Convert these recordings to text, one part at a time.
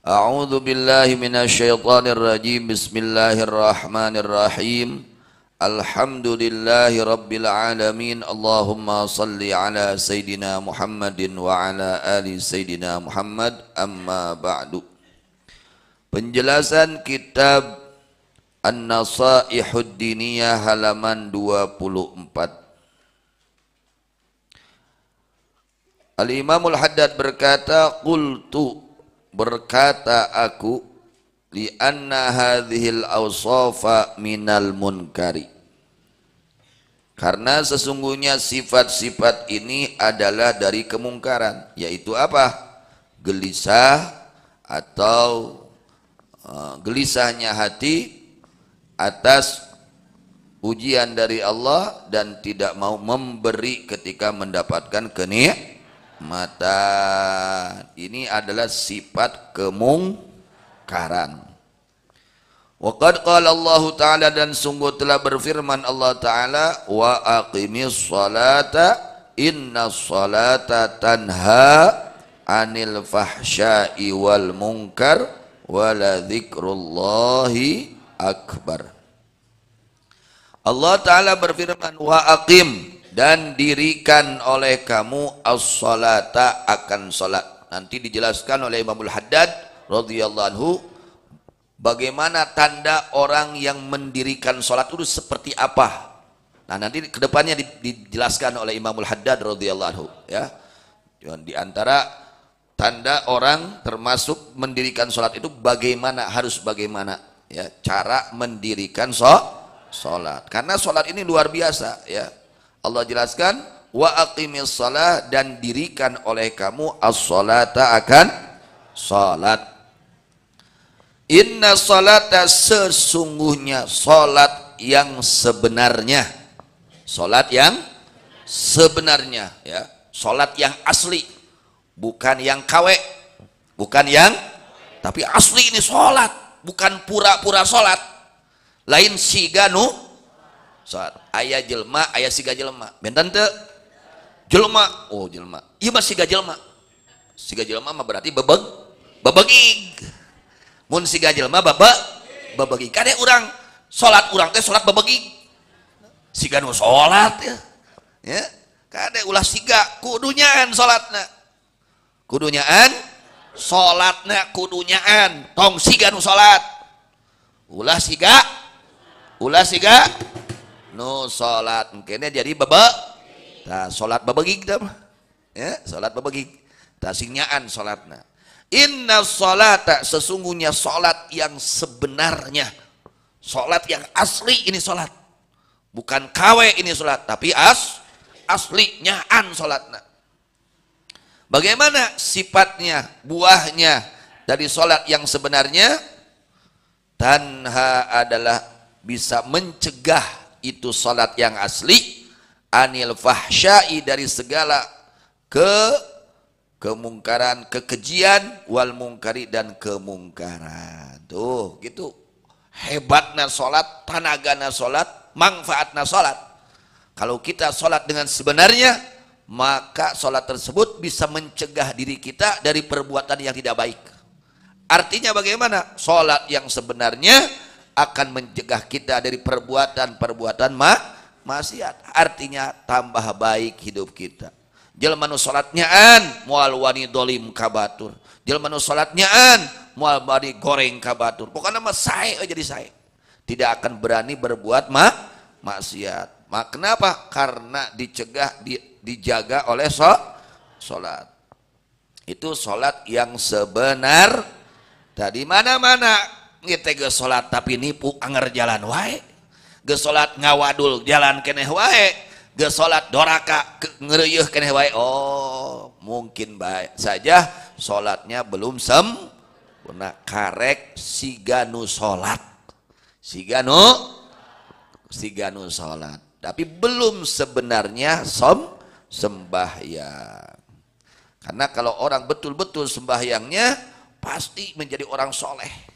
A'udzu billahi minasyaitonir rajim. Bismillahirrahmanirrahim. Alhamdulillahi rabbil alamin. Allahumma salli ala sayidina Muhammadin wa ala ali sayidina Muhammad. Amma ba'du. Penjelasan kitab An-Nasaihud Diniyah halaman 24. Al-Imamul Haddad berkata, qultu, berkata aku, li anna hadhil awsafa minal munkari, karena sesungguhnya sifat-sifat ini adalah dari kemungkaran, yaitu apa? Gelisah atau gelisahnya hati atas ujian dari Allah dan tidak mau memberi ketika mendapatkan kenikmatan. Ini adalah sifat kemungkaran. Wa qad qala Allah Ta'ala, dan sungguh telah berfirman Allah Ta'ala, wa aqimis salata innas salata tanha anil fahsya'i wal munkar wala dzikrullahi akbar. Allah Ta'ala berfirman, wa aqim, dan dirikan oleh kamu as-salata, akan salat. Nanti dijelaskan oleh Imamul Haddad radhiyallahu anhu bagaimana tanda orang yang mendirikan salat itu seperti apa. Nah, nanti kedepannya dijelaskan oleh Imamul Haddad radhiyallahu anhu, ya. Di antara tanda orang termasuk mendirikan salat itu bagaimana, harus bagaimana, ya, cara mendirikan salat. Karena salat ini luar biasa, ya. Allah jelaskan, wa aqimis shalah, dan dirikan oleh kamu as-salata, akan salat. Inna salata, sesungguhnya salat yang sebenarnya, salat yang sebenarnya, ya, salat yang asli, bukan yang KW, bukan yang, tapi asli ini salat, bukan pura-pura salat. Lain siganu salat. Aya jelma, aya siga jelma. Benten teu? Jelma. Oh, jelma. Ieu mah siga jelma. Siga jelma mah berarti bebegig. Mun siga jelma bebegig. Kade urang salat, urang teh salat bebegig. Siga nu salat ya. Ya. Kade ulah siga kudunyaan salatna. Kudunyaan salatna kudunyaan. Tong siga nu salat. Ulah siga nu salat mungkinnya jadi bebek. Nah, salat bebegig dah, ya, salat bebegig. Tasingnyaan salatna. Inna salata, sesungguhnya salat yang sebenarnya, salat yang asli ini salat. Bukan KW ini salat, tapi aslinyaan salatna. Bagaimana sifatnya, buahnya dari salat yang sebenarnya? Tanha adalah bisa mencegah itu salat yang asli, anil fahsyai, dari segala kemungkaran, kekejian, wal mungkari, dan kemungkaran. Tuh gitu hebatna salat, tanagana salat, manfaatna salat. Kalau kita salat dengan sebenarnya, maka salat tersebut bisa mencegah diri kita dari perbuatan yang tidak baik. Artinya bagaimana? Salat yang sebenarnya akan mencegah kita dari perbuatan-perbuatan maksiat. Artinya tambah baik hidup kita. Jelema nu salat nyaan moal wani dolim kabatur. Jelema nu salat nyaan moal wani goreng kabatur. Pokoknya mah sae jadi sae. Tidak akan berani berbuat maksiat. Kenapa? Karena dicegah, dijaga oleh salat. Itu salat yang sebenar. Tadi mana-mana kita ge salat tapi nipu anger jalan wae, ge salat ngawadul jalan keneh wae, ge salat doraka ngeureuh keneh wae. Oh, mungkin baik saja salatnya belum sempurna. Karek siga nu salat, siga nu salat, tapi belum sebenarnya sembahyang. Karena kalau orang betul-betul sembahyangnya pasti menjadi orang soleh,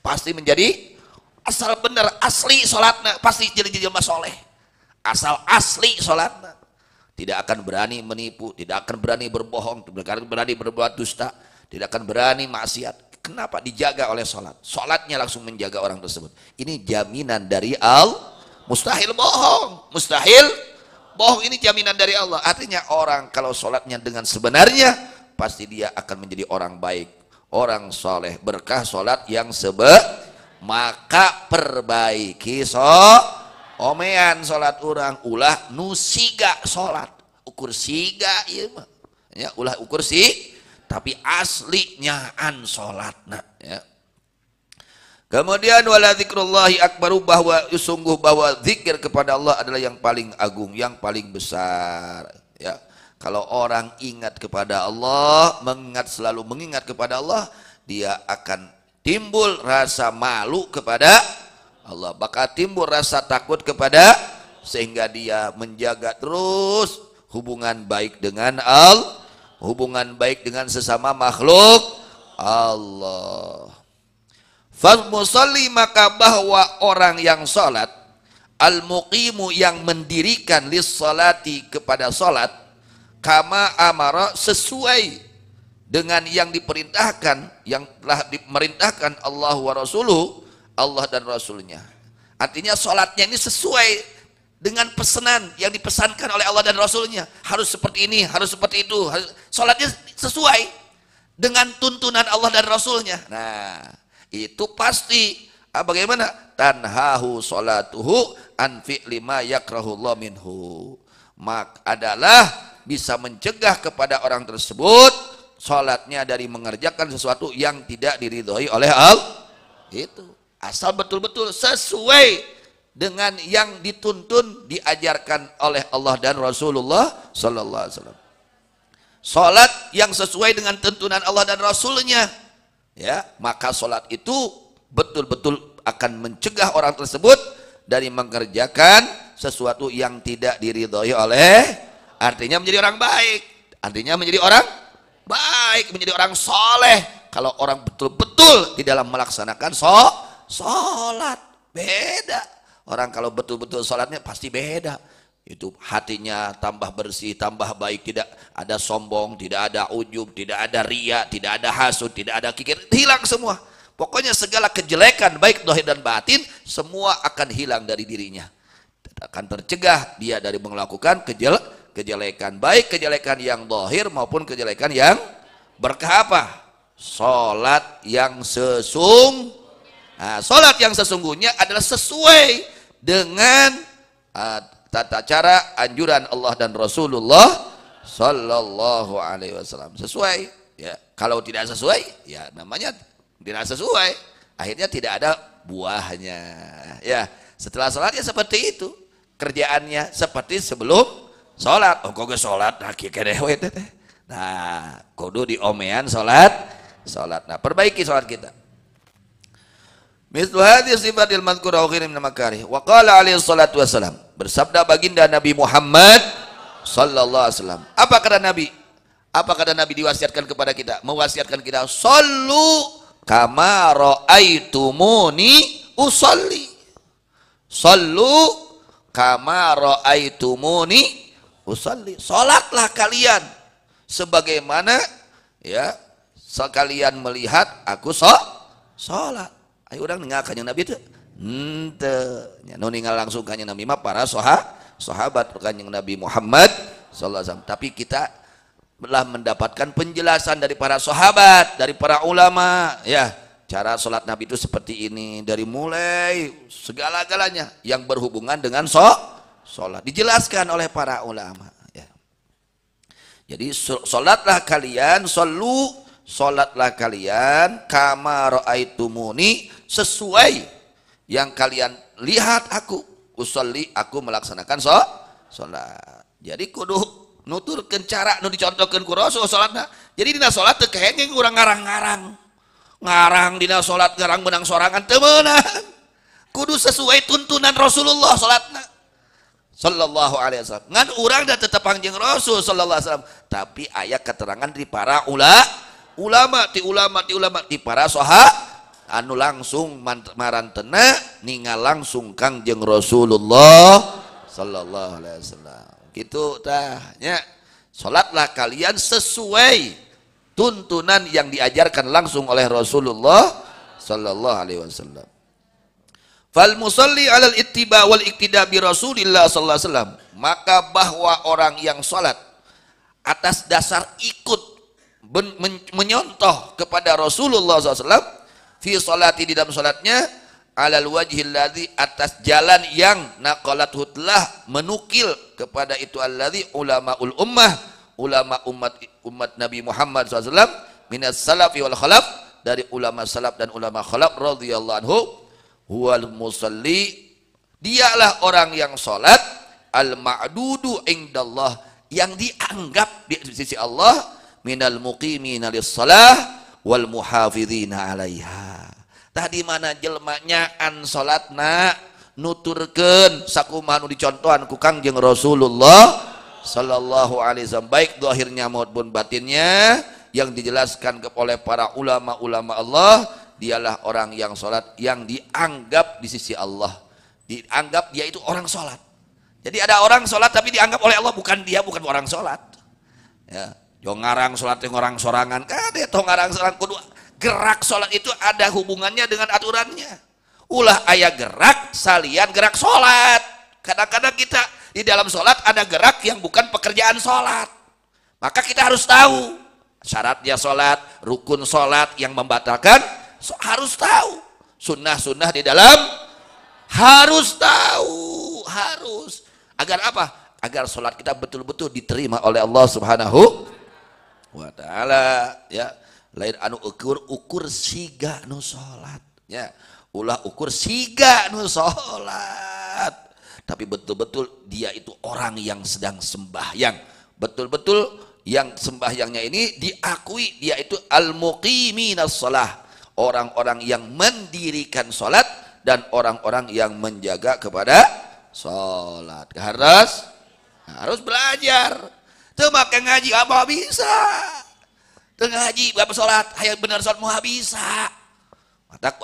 pasti menjadi asal bener asli sholatna, pasti jadi jelema soleh. Asal asli sholatna, tidak akan berani menipu, tidak akan berani berbohong, tidak akan berani berbuat dusta, tidak akan berani maksiat. Kenapa dijaga oleh sholat? Sholatnya langsung menjaga orang tersebut. Ini jaminan dari Allah. Mustahil bohong. Mustahil bohong, ini jaminan dari Allah. Artinya orang kalau sholatnya dengan sebenarnya, pasti dia akan menjadi orang baik, orang soleh, berkah sholat yang maka perbaiki omean sholat orang, ulah nusiga sholat. Ukur siga ya, ulah ukur tapi aslinya an sholatna ya. Kemudian wala dzikrullahi akbaru, bahwa sungguh bahwa zikir kepada Allah adalah yang paling agung, yang paling besar ya. Kalau orang ingat kepada Allah, selalu mengingat kepada Allah, dia akan timbul rasa malu kepada Allah, bakal timbul rasa takut kepada, sehingga dia menjaga terus hubungan baik dengan Allah, hubungan baik dengan sesama makhluk Allah. Fal musalli, maka bahwa orang yang salat, al muqimu yang mendirikan lis salati kepada salat, kama amara sesuai dengan yang diperintahkan, yang telah dimerintahkan Allah wa rasuluh, Allah dan rasulnya. Artinya salatnya ini sesuai dengan pesanan yang dipesankan oleh Allah dan rasulnya, harus seperti ini, harus seperti itu, salatnya sesuai dengan tuntunan Allah dan rasulnya. Nah, itu pasti bagaimana? Tanhahu salatuhu an fi'li ma yakrahullah minhu. Mak adalah bisa mencegah kepada orang tersebut salatnya dari mengerjakan sesuatu yang tidak diridhoi oleh Allah. Itu asal betul-betul sesuai dengan yang dituntun, diajarkan oleh Allah dan Rasulullah sallallahu alaihi wasallam. Salat yang sesuai dengan tuntunan Allah dan Rasulnya ya, maka salat itu betul-betul akan mencegah orang tersebut dari mengerjakan sesuatu yang tidak diridhoi oleh, artinya menjadi orang baik, artinya menjadi orang baik, menjadi orang soleh. Kalau orang betul-betul di dalam melaksanakan salat, beda. Orang kalau betul-betul sholatnya pasti beda. Itu hatinya tambah bersih, tambah baik, tidak ada sombong, tidak ada ujub, tidak ada ria, tidak ada hasud, tidak ada kikir, hilang semua. Pokoknya segala kejelekan baik zahir dan batin semua akan hilang dari dirinya. Akan tercegah dia dari melakukan kejelekan, baik kejelekan yang zahir maupun kejelekan yang berkah apa? Sholat yang Nah, sholat yang sesungguhnya adalah sesuai dengan tata cara anjuran Allah dan Rasulullah sallallahu alaihi wasallam. Sesuai ya. Kalau tidak sesuai ya namanya tidak sesuai, akhirnya tidak ada buahnya ya. Setelah sholat ya seperti itu, kerjaannya seperti sebelum sholat. Oh kok sholat nah kieu teh. Nah kudu diomean sholat. Nah perbaiki sholat kita. Mithlu hadhihi sifatil madhkurah wa ghairin min makarih. Wa qala alaihi salatu wassalam, bersabda baginda Nabi Muhammad sallallahu alaihi wasallam. Apa kata Nabi? Apa kata Nabi diwasiatkan kepada kita? Mewasiatkan kita, "Shallu kama raaitumuni usolli." Shallu kama raaitumuni usolli. Salatlah kalian sebagaimana ya sekalian melihat aku salat. Ayo orang ninggal kanjeng Nabi itu nya nu ninggal langsung kanjeng Nabi mah para sahabat kanjeng Nabi Muhammad sallallahu alaihi wasallam. Tapi kita telah mendapatkan penjelasan dari para sahabat, dari para ulama ya, cara salat Nabi itu seperti ini, dari mulai segala-galanya yang berhubungan dengan salat dijelaskan oleh para ulama ya. Jadi salatlah kalian, salatlah kalian kama raaitumuni, sesuai yang kalian lihat aku usolli, aku melaksanakan salat. Jadi kudu nuturkeun cara nu dicontohkeun ku Rasul salatna. Jadi dina salat teu kenging urang ngarang dina salat, ngarang menang sorangan teu meunang. Kudu sesuai tuntunan Rasulullah salatna sallallahu alaihi wasallam. Ngan urang da tetepang jeung Rasul sallallahu alaihi wasallam, tapi aya keterangan dari para ulama ti para sahabat anu langsung marantena ningal langsung Kangjeng Rasulullah sallallahu alaihi wasallam. Gitu tah nya. Salatlah kalian sesuai tuntunan yang diajarkan langsung oleh Rasulullah sallallahu alaihi wasallam. Fal musalli 'alal ittiba wal iktida bi Rasulillah sallallahu alaihi wasallam, maka bahwa orang yang salat atas dasar ikut menyontoh kepada Rasulullah SAW fi salati, di dalam salatnya, alal wajhil ladzi, atas jalan yang naqalathu, telah menukil kepada itu alladzi ulamaul ummah, ulama umat Nabi Muhammad SAW, minas salafi wal khalaf, dari ulama salaf dan ulama khalaf radhiyallahu anhu, huwal musalli, dialah orang yang salat, al ma'dudu indallah, yang dianggap di sisi Allah, minal muqimina lis-shalah wal muhafizina 'alaiha. Tadi mana jelmanya an salatna nuturkeun sakumaha nu dicontohan ku Kangjeng Rasulullah sallallahu alaihi wasallam, baik zahirnya maupun batinnya, yang dijelaskan oleh para ulama-ulama Allah, dialah orang yang salat yang dianggap di sisi Allah, dianggap dia itu orang salat. Jadi ada orang sholat tapi dianggap oleh Allah bukan orang sholat. Ya, yo ngarang sholat yang orang sorangan, kade toh ngarang sholat kudu gerak sholat itu ada hubungannya dengan aturannya. Ulah aya gerak salian gerak sholat. Kadang-kadang kita di dalam sholat ada gerak yang bukan pekerjaan sholat. Maka kita harus tahu syaratnya sholat, rukun sholat yang membatalkan, harus tahu. Sunnah-sunnah di dalam harus tahu, harus. Agar apa? Agar sholat kita betul-betul diterima oleh Allah Subhanahu wa ta'ala. Ya, lain anu ukur siga nu sholat. Ya, ulah ukur siga nu sholat. Tapi betul-betul dia itu orang yang sedang sembahyang. Betul-betul yang sembahyangnya ini diakui dia itu al-muqiminas shalah, orang-orang yang mendirikan sholat dan orang-orang yang menjaga kepada sholat. Harus belajar. Teu make ngaji apa bisa. Teu ngaji apa sholat, hayang bener sholat moal bisa. Mata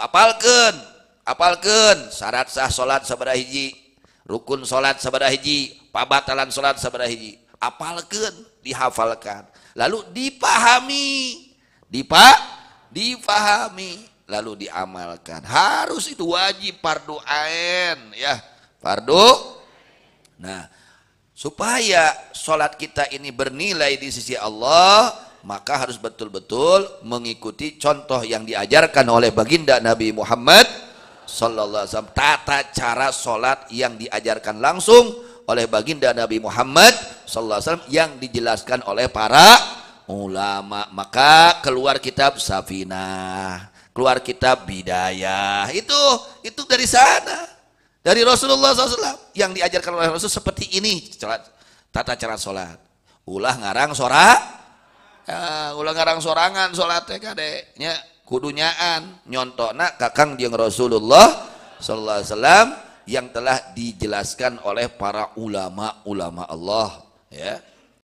apalkeun syarat sah sholat sabaraha hiji, rukun sholat sabaraha hiji, pabatalan sholat sabaraha hiji. Apalkeun, dihafalkan. Lalu dipahami, lalu diamalkan. Harus, itu wajib, fardu ain, ya. Fardu. Nah, supaya sholat kita ini bernilai di sisi Allah, maka harus betul-betul mengikuti contoh yang diajarkan oleh baginda Nabi Muhammad sallallahu alaihi wasallam, tata cara sholat yang diajarkan langsung oleh baginda Nabi Muhammad sallallahu alaihi wasallam, yang dijelaskan oleh para ulama. Maka keluar kitab Safinah, keluar kitab Bidayah, itu dari sana. Dari Rasulullah SAW yang diajarkan oleh Rasul seperti ini tata cara sholat. Ulah ngarang sorangan sholatnya kadenya kudunyaan nyontona kakang jeung Rasulullah sallallahu alaihi wasallam yang telah dijelaskan oleh para ulama Allah, ya.